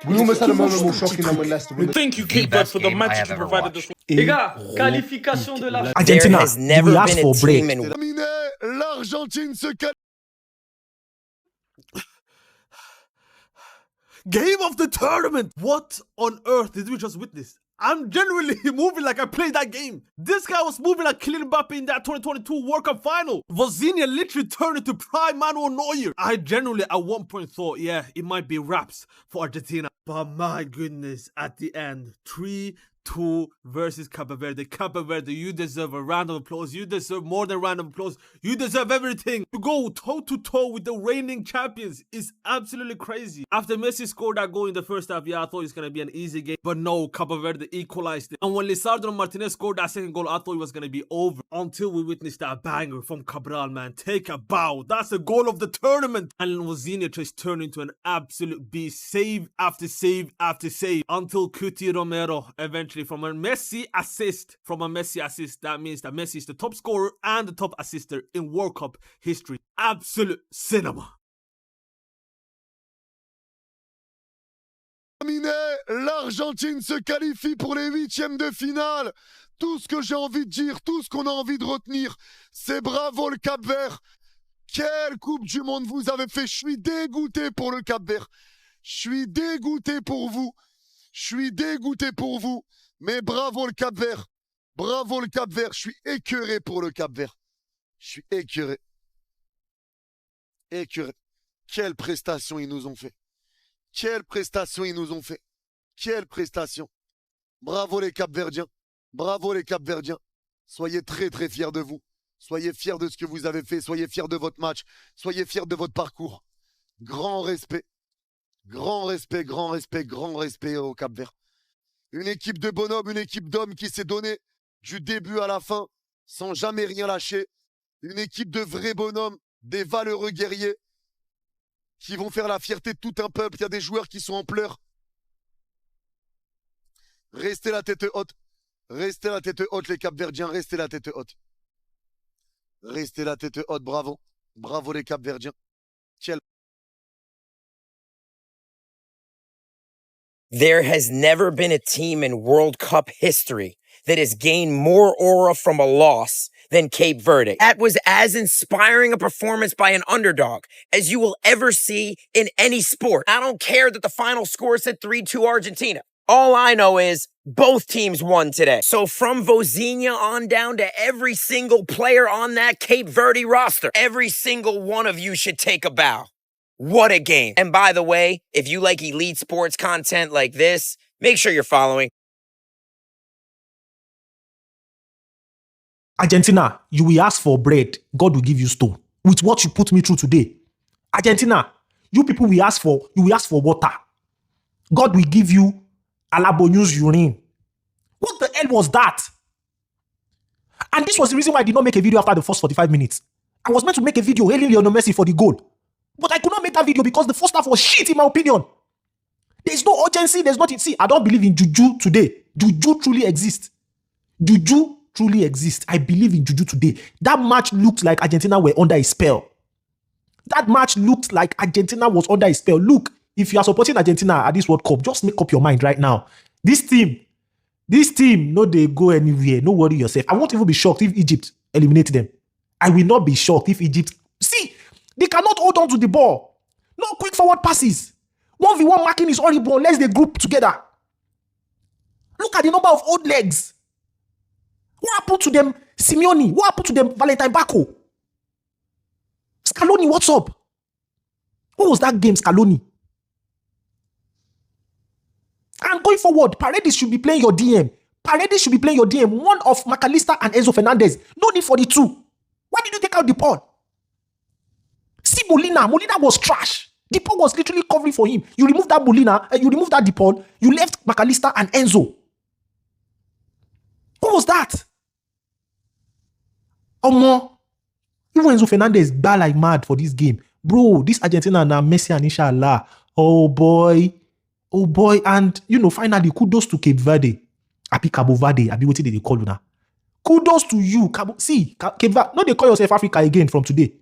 We almost had a moment more shocking than when Leicester won. Thank you, Cape Verde, for the magic you provided us. Les gars, qualification de la... Argentina, has never been a team in... L'Argentine se qualifie. Game of the tournament! What on earth did we just witness? I'm genuinely moving like I played that game. This guy was moving like Kylian Mbappe in that 2022 World Cup final. Vozinha literally turned into prime Manuel Neuer. I genuinely at one point thought, yeah, it might be wraps for Argentina. But my goodness, at the end, 3-2 versus Cape Verde. Cape Verde, you deserve a round of applause. You deserve more than a round of applause. You deserve everything. To go toe-to-toe with the reigning champions is absolutely crazy. After Messi scored that goal in the first half, yeah, I thought it was going to be an easy game. But no, Cape Verde equalized it. And when Lisandro Martinez scored that second goal, I thought it was going to be over. Until we witnessed that banger from Cabral, man. Take a bow. That's the goal of the tournament. And Vozinha just turned into an absolute beast. Save after save after save. Until Cuti Romero eventually from a Messi assist. That means that Messi is the top scorer and the top assister in World Cup history. Absolute cinema. L'Argentine se qualifie pour les 8e de finale. Tout ce que j'ai envie de dire, tout ce qu'on a envie de retenir, c'est bravo le Cap Vert. Quelle Coupe du Monde vous avez fait. Je suis dégoûté pour le Cap Vert. Je suis dégoûté pour vous. Je suis dégoûté pour vous. Mais bravo le Cap Vert. Bravo le Cap Vert. Je suis écœuré pour le Cap Vert. Je suis écœuré. Écœuré. Quelle prestation ils nous ont fait. Quelle prestation ils nous ont fait. Quelle prestation. Bravo les Cap-Verdiens. Bravo les Cap-Verdiens. Soyez très très fiers de vous. Soyez fiers de ce que vous avez fait. Soyez fiers de votre match. Soyez fiers de votre parcours. Grand respect. Grand respect, grand respect, grand respect au Cap-Vert. Une équipe de bonhommes, une équipe d'hommes qui s'est donnée du début à la fin sans jamais rien lâcher. Une équipe de vrais bonhommes, des valeureux guerriers qui vont faire la fierté de tout un peuple. Il y a des joueurs qui sont en pleurs. Restez la tête haute. Restez la tête haute, les Cap-Verdiens. Restez la tête haute. Restez la tête haute. Bravo. Bravo, les Cap-Verdiens. Quel... There has never been a team in World Cup history that has gained more aura from a loss than Cape Verde. That was as inspiring a performance by an underdog as you will ever see in any sport. I don't care that the final score said 3-2 Argentina. All I know is both teams won today. So from Vozinha on down to every single player on that Cape Verde roster, every single one of you should take a bow. What a game. And by the way, if you like elite sports content like this, make sure you're following. Argentina, you will ask for bread, God will give you stone. With what you put me through today. Argentina, you people will ask for water. God will give you Alabonyo's urine. What the hell was that? And this was the reason why I did not make a video after the first 45 minutes. I was meant to make a video hailing Lionel Messi for the goal. But I could not make that video because the first half was shit in my opinion. There's no urgency, there's nothing. See, I don't believe in juju today. Juju truly exists. Juju truly exists. I believe in juju today. That match looked like Argentina were under a spell. That match looked like Argentina was under a spell. Look, if you are supporting Argentina at this World Cup, just make up your mind right now. This team, no, they go anywhere. No worry yourself. I won't even be shocked if Egypt eliminates them. I will not be shocked if Egypt... See, they cannot hold on to the ball. No quick forward passes. 1v1 marking is horrible unless they group together. Look at the number of old legs. What happened to them, Simeone? What happened to them, Valentine Bacco? Scaloni, what's up? What was that game, Scaloni? And going forward, Paredes should be playing your DM. Paredes should be playing your DM. One of McAllister and Enzo Fernandez. No need for the two. Why did you take out DePaul? See Molina. Molina was trash. DePaul was literally covering for him. You removed that Molina, and you removed that DePaul. You left McAllister and Enzo. What was that? Omo. Even Enzo Fernandez bad like mad for this game. Bro, this Argentina now Messi and inshallah. Oh boy. Oh boy. And you know, finally, kudos to Cape Verde. Happy Cabo Verde. Happy what did they call you now? Kudos to you. See, Cape Verde. No, they call yourself Africa again from today.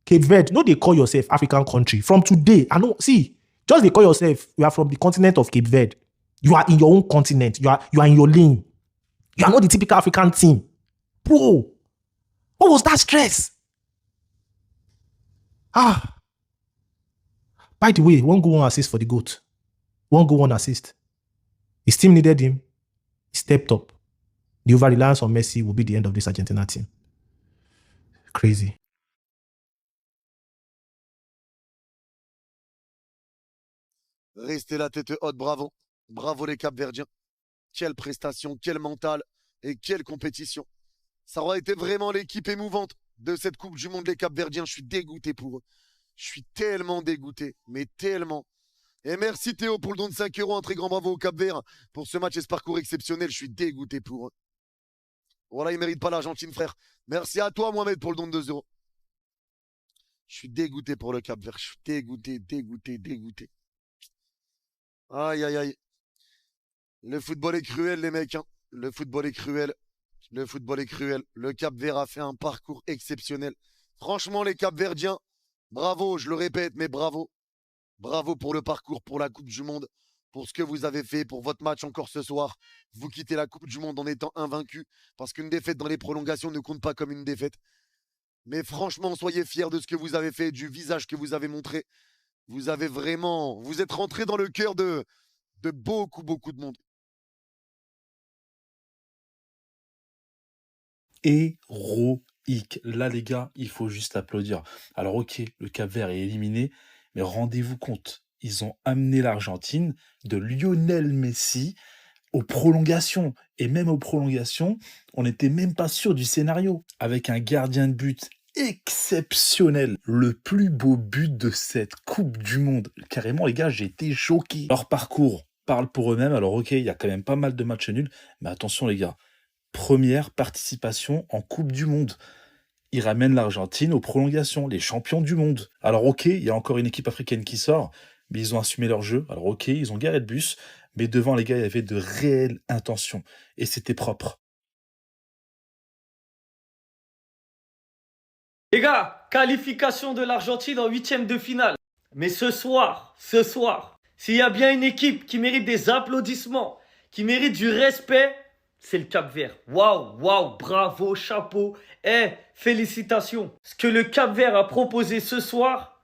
Cape Verde. No, they call yourself African country from today. I know. See, Just they call yourself, you are from the continent of Cape Verde. You are in your own continent. You are in your lane. You are not the typical African team. Bro, what was that stress? By the way, one goal, one assist for the GOAT. One goal, one assist. His team needed him. He stepped up. The over-reliance on Messi will be the end of this Argentina team. Crazy. Restez la tête haute, bravo. Bravo les Cap-Verdiens. Quelle prestation, quel mental et quelle compétition. Ça aura été vraiment l'équipe émouvante de cette Coupe du Monde, les Cap-Verdiens. Je suis dégoûté pour eux. Je suis tellement dégoûté, mais tellement. Et merci Théo pour le don de 5 €. Un très grand bravo au Cap-Vert pour ce match et ce parcours exceptionnel. Je suis dégoûté pour eux. Voilà, ils ne méritent pas l'Argentine, frère. Merci à toi, Mohamed, pour le don de 2 €. Je suis dégoûté pour le Cap-Vert. Je suis dégoûté, dégoûté, dégoûté. Aïe, aïe, aïe. Le football est cruel, les mecs. Hein. Le football est cruel. Le football est cruel. Le Cap-Vert a fait un parcours exceptionnel. Franchement, les Cap-Verdiens, bravo, je le répète, mais bravo. Bravo pour le parcours, pour la Coupe du Monde, pour ce que vous avez fait, pour votre match encore ce soir. Vous quittez la Coupe du Monde en étant invaincu, parce qu'une défaite dans les prolongations ne compte pas comme une défaite. Mais franchement, soyez fiers de ce que vous avez fait, du visage que vous avez montré. Vous avez vraiment... Vous êtes rentré dans le cœur de beaucoup, beaucoup de monde. Héroïque. Là, les gars, il faut juste applaudir. Alors, ok, le Cap-Vert est éliminé, mais rendez-vous compte, ils ont amené l'Argentine de Lionel Messi aux prolongations. Et même aux prolongations, on n'était même pas sûr du scénario. Avec un gardien de but exceptionnel. Le plus beau but de cette Coupe du Monde. Carrément, les gars, j'ai été choqué. Leur parcours parle pour eux-mêmes. Alors, ok, il y a quand même pas mal de matchs nuls. Mais attention, les gars. Première participation en Coupe du Monde. Ils ramènent l'Argentine aux prolongations, les champions du monde. Alors ok, il y a encore une équipe africaine qui sort, mais ils ont assumé leur jeu. Alors ok, ils ont garé le bus, mais devant les gars, il y avait de réelles intentions. Et c'était propre. Les gars, qualification de l'Argentine en 8e de finale. Mais ce soir, s'il y a bien une équipe qui mérite des applaudissements, qui mérite du respect, c'est le Cap-Vert. Waouh, waouh, bravo, chapeau. Félicitations. Ce que le Cap-Vert a proposé ce soir,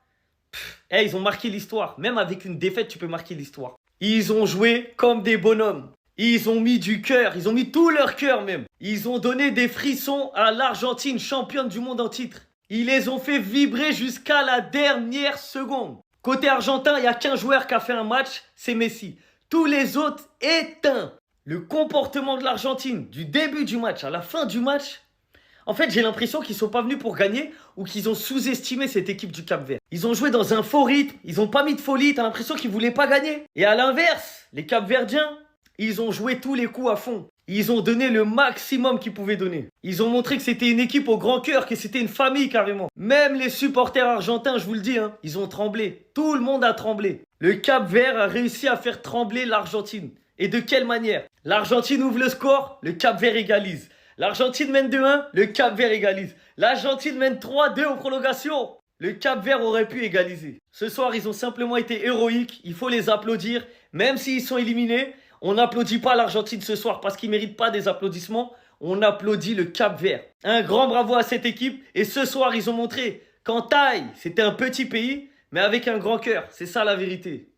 ils ont marqué l'histoire. Même avec une défaite, tu peux marquer l'histoire. Ils ont joué comme des bonhommes. Ils ont mis du cœur, ils ont mis tout leur cœur même. Ils ont donné des frissons à l'Argentine, championne du monde en titre. Ils les ont fait vibrer jusqu'à la dernière seconde. Côté argentin, il n'y a qu'un joueur qui a fait un match, c'est Messi. Tous les autres éteints. Le comportement de l'Argentine, du début du match à la fin du match, en fait, j'ai l'impression qu'ils ne sont pas venus pour gagner ou qu'ils ont sous-estimé cette équipe du Cap-Vert. Ils ont joué dans un faux rythme, ils n'ont pas mis de folie, t'as l'impression qu'ils ne voulaient pas gagner. Et à l'inverse, les Cap-Verdiens, ils ont joué tous les coups à fond. Ils ont donné le maximum qu'ils pouvaient donner. Ils ont montré que c'était une équipe au grand cœur, que c'était une famille carrément. Même les supporters argentins, je vous le dis, ils ont tremblé. Tout le monde a tremblé. Le Cap-Vert a réussi à faire trembler l'Argentine. Et de quelle manière? L'Argentine ouvre le score, le Cap-Vert égalise. L'Argentine mène 2-1, le Cap-Vert égalise. L'Argentine mène 3-2 aux prolongations. Le Cap-Vert aurait pu égaliser. Ce soir, ils ont simplement été héroïques. Il faut les applaudir. Même s'ils sont éliminés, on n'applaudit pas l'Argentine ce soir parce qu'ils ne méritent pas des applaudissements. On applaudit le Cap-Vert. Un grand bravo à cette équipe. Et ce soir, ils ont montré qu'en taille, c'était un petit pays, mais avec un grand cœur. C'est ça la vérité.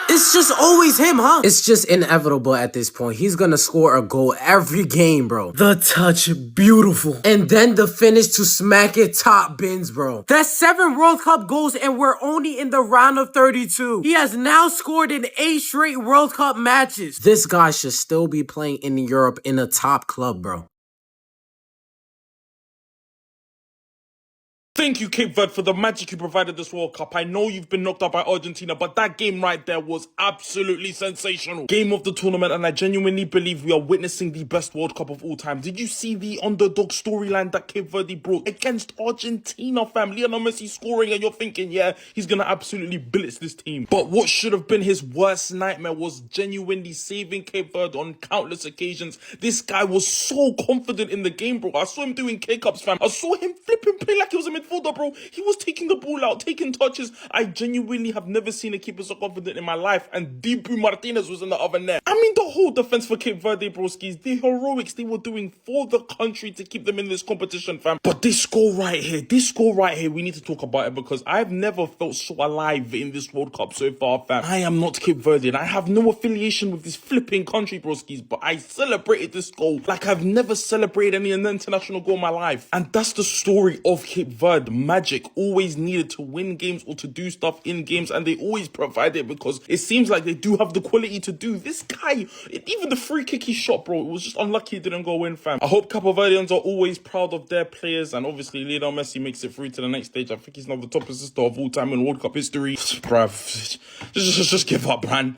It's just always him, huh? It's just inevitable at this point. He's gonna score a goal every game, bro. The touch, beautiful. And then the finish to smack it top bins, bro. That's 7 World Cup goals and we're only in the round of 32. He has now scored in 8 straight World Cup matches. This guy should still be playing in Europe in a top club, bro. Thank you, Cape Verde, for the magic you provided this World Cup. I know you've been knocked out by Argentina, but that game right there was absolutely sensational. Game of the tournament, and I genuinely believe we are witnessing the best World Cup of all time. Did you see the underdog storyline that Cape Verde brought against Argentina, fam? Lionel Messi scoring, and you're thinking, yeah, he's gonna absolutely blitz this team. But what should have been his worst nightmare was genuinely saving Cape Verde on countless occasions. This guy was so confident in the game, bro. I saw him doing K-Cups, fam. I saw him flipping play like he was a midfielder, bro. He was taking the ball out, taking touches. I genuinely have never seen a keeper so confident in my life. And Dibu Martinez was in the other net. I mean, the whole defense for Cape Verde, broskies, the heroics they were doing for the country to keep them in this competition, fam. But this goal right here, we need to talk about it because I've never felt so alive in this World Cup so far, fam. I am not Cape Verdean. I have no affiliation with this flipping country, broskies, but I celebrated this goal like I've never celebrated any international goal in my life. And that's the story of Cape Verde. Magic always needed to win games or to do stuff in games, and they always provide it because it seems like they do have the quality to do. This guy, even the free kick he shot, bro, it was just unlucky it didn't go in, fam. I hope Cape Verdeans are always proud of their players, and obviously Lionel Messi makes it through to the next stage. I think he's now the top assist of all time in World Cup history. Bruv, just give up, man.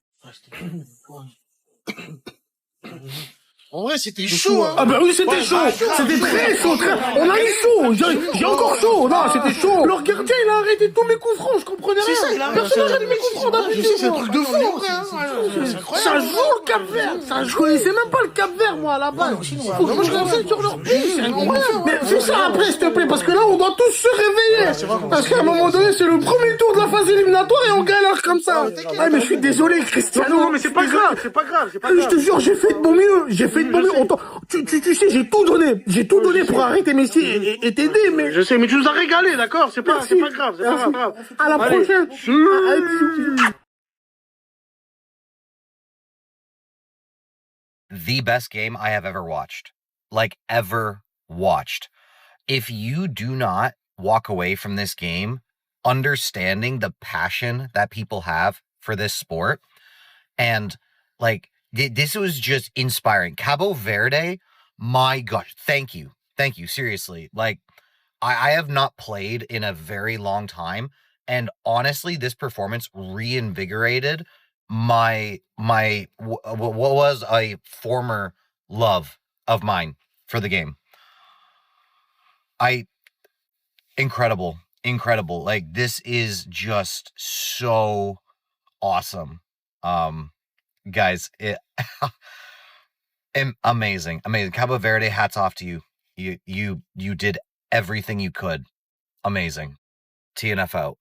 En vrai, c'était chaud, hein. Ah bah oui, c'était chaud. C'était très chaud. On a eu chaud. J'ai encore chaud. Non, c'était chaud. Leur gardien, il a arrêté tous mes coups francs. Je comprenais rien. C'est ça, il a Personne n'a arrêté mes coups francs d'arrêter. C'est un truc de fou, en vrai, hein. C'est incroyable. Ça joue le Cap Vert. Je connaissais même pas le Cap Vert, moi, à la base. Faut que je renseigne sur leur pays. C'est incroyable. Mais fais ça après, s'il te plaît, parce que là, on doit tous se réveiller. Parce qu'à un moment donné, c'est le premier tour de la phase éliminatoire et on galère comme ça. Ah, mais je suis désolé, Cristiano. Non, mais c'est pas grave. C'est pas grave. Je te jure, j'ai fait de mon mieux. Tu sais, j'ai tout donné pour arrêter Messi et t'aider, mais... Je sais, mais tu nous as régalé, d'accord? C'est pas grave, c'est pas grave. À la prochaine. The best game I have ever watched. Like, ever watched. If you do not walk away from this game understanding the passion that people have for this sport, and, like, this was just inspiring. Cabo Verde, my gosh, thank you, seriously. Like, I have not played in a very long time, and honestly, this performance reinvigorated what was a former love of mine for the game. Incredible. Like, this is just so awesome. Guys, amazing. Cabo Verde, hats off to you. You did everything you could. Amazing. TNF out.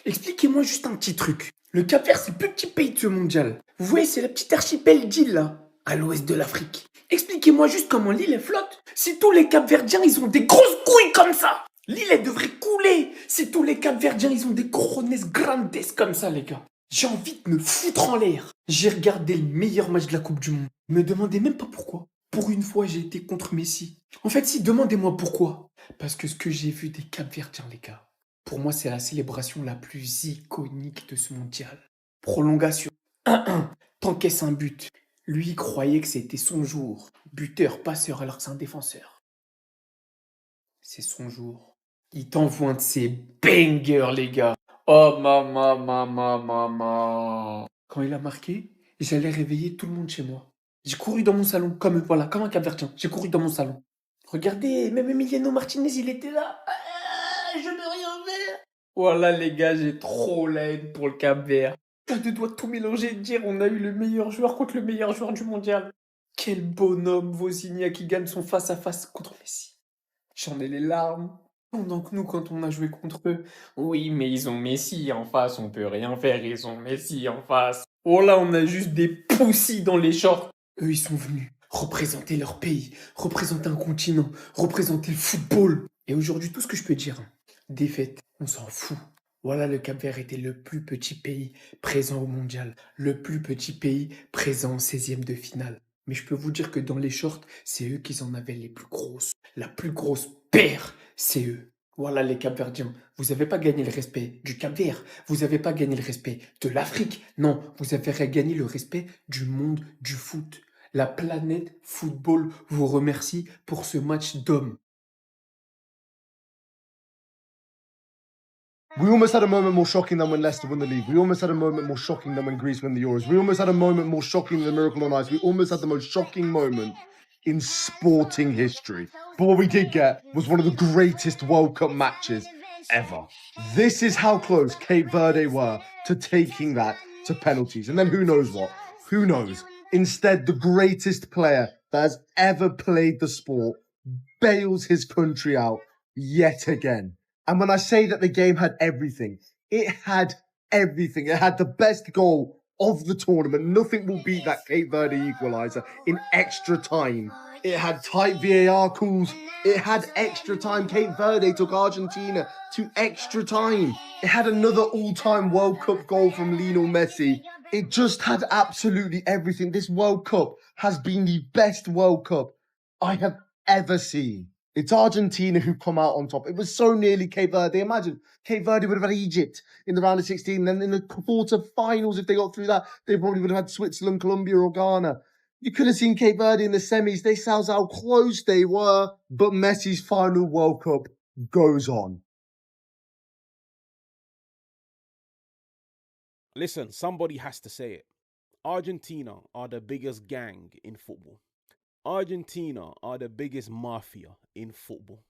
Expliquez-moi juste un petit truc. Le Cap-Vert, c'est le plus petit pays de ce mondial. Vous voyez, c'est la petite archipel d'îles, là, à l'ouest de l'Afrique. Expliquez-moi juste comment l'île est flotte. Si tous les Cap-Verdiens, ils ont des grosses couilles comme ça. L'île, elle devrait couler. Si tous les Cap-Verdiens, ils ont des corones grandes comme ça, les gars. J'ai envie de me foutre en l'air. J'ai regardé le meilleur match de la Coupe du Monde. Me demandez même pas pourquoi. Pour une fois, j'ai été contre Messi. En fait, si, demandez-moi pourquoi. Parce que ce que j'ai vu des Cap-Verdiens, les gars, pour moi, c'est la célébration la plus iconique de ce mondial. Prolongation. 1-1. T'encaisses un but. Lui, il croyait que c'était son jour. Buteur, passeur, alors que c'est un défenseur. C'est son jour. Il t'envoie un de ses bangers, les gars. Oh, maman. Quand il a marqué, j'allais réveiller tout le monde chez moi. J'ai couru dans mon salon, comme un Cap-Verdien. J'ai couru dans mon salon. Regardez, même Emiliano Martinez, il était là. Je peux rien faire. Voilà, les gars, j'ai trop la haine pour le Cap-Vert. J'ai deux doigts de tout mélanger et de dire on a eu le meilleur joueur contre le meilleur joueur du mondial. Quel bonhomme, Vozinha, qui gagne son face-à-face contre Messi. J'en ai les larmes. Pendant que nous, quand on a joué contre eux, oui, mais ils ont Messi en face, on peut rien faire, ils ont Messi en face. Oh là, on a juste des poussis dans les shorts. Eux, ils sont venus représenter leur pays, représenter un continent, représenter le football. Et aujourd'hui, tout ce que je peux dire, défaite, on s'en fout. Voilà, le Cap-Vert était le plus petit pays présent au mondial, le plus petit pays présent en 16e de finale. Mais je peux vous dire que dans les shorts, c'est eux qui en avaient les plus grosses. La plus grosse paire, c'est eux. Voilà les Cap-Verdiens, vous n'avez pas gagné le respect du Cap-Vert, vous n'avez pas gagné le respect de l'Afrique, non, vous avez gagné le respect du monde du foot. La planète football vous remercie pour ce match d'hommes. We almost had a moment more shocking than when Leicester won the league. We almost had a moment more shocking than when Greece won the Euros. We almost had a moment more shocking than the Miracle on Ice. We almost had the most shocking moment in sporting history. But what we did get was one of the greatest World Cup matches ever. This is how close Cape Verde were to taking that to penalties. And then who knows what? Who knows? Instead, the greatest player that has ever played the sport bails his country out yet again. And when I say that the game had everything, it had everything. It had the best goal of the tournament. Nothing will beat that Cape Verde equaliser in extra time. It had tight VAR calls. It had extra time. Cape Verde took Argentina to extra time. It had another all-time World Cup goal from Lionel Messi. It just had absolutely everything. This World Cup has been the best World Cup I have ever seen. It's Argentina who come out on top. It was so nearly Cape Verde. Imagine, Cape Verde would have had Egypt in the round of 16. Then in the quarter-finals, if they got through that, they probably would have had Switzerland, Colombia, or Ghana. You could have seen Cape Verde in the semis. They sounds how close they were. But Messi's final World Cup goes on. Listen, somebody has to say it. Argentina are the biggest gang in football. Argentina are the biggest mafia in football.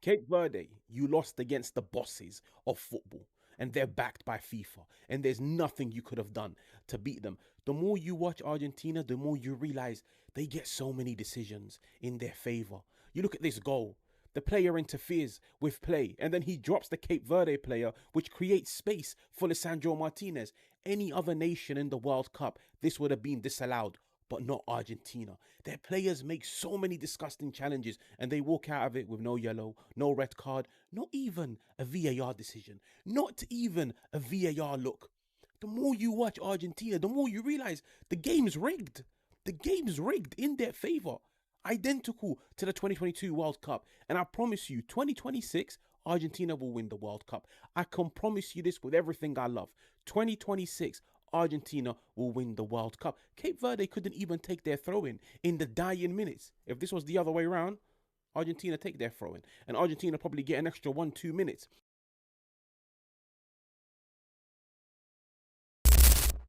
Cape Verde, you lost against the bosses of football, and they're backed by FIFA, and there's nothing you could have done to beat them. The more you watch Argentina, the more you realize they get so many decisions in their favor. You look at this goal. The player interferes with play, and then he drops the Cape Verde player, which creates space for Lisandro Martinez. Any other nation in the World Cup, this would have been disallowed, but not Argentina. Their players make so many disgusting challenges, and they walk out of it with no yellow, no red card, not even a VAR decision, not even a VAR look. The more you watch Argentina, the more you realize the game's rigged. The game's rigged in their favor. Identical to the 2022 World Cup. And I promise you, 2026, Argentina will win the World Cup. I can promise you this with everything I love. 2026, Argentina will win the World Cup. Cape Verde couldn't even take their throw-in the dying minutes. If this was the other way around, Argentina take their throw-in. And Argentina probably get an extra 1-2 minutes.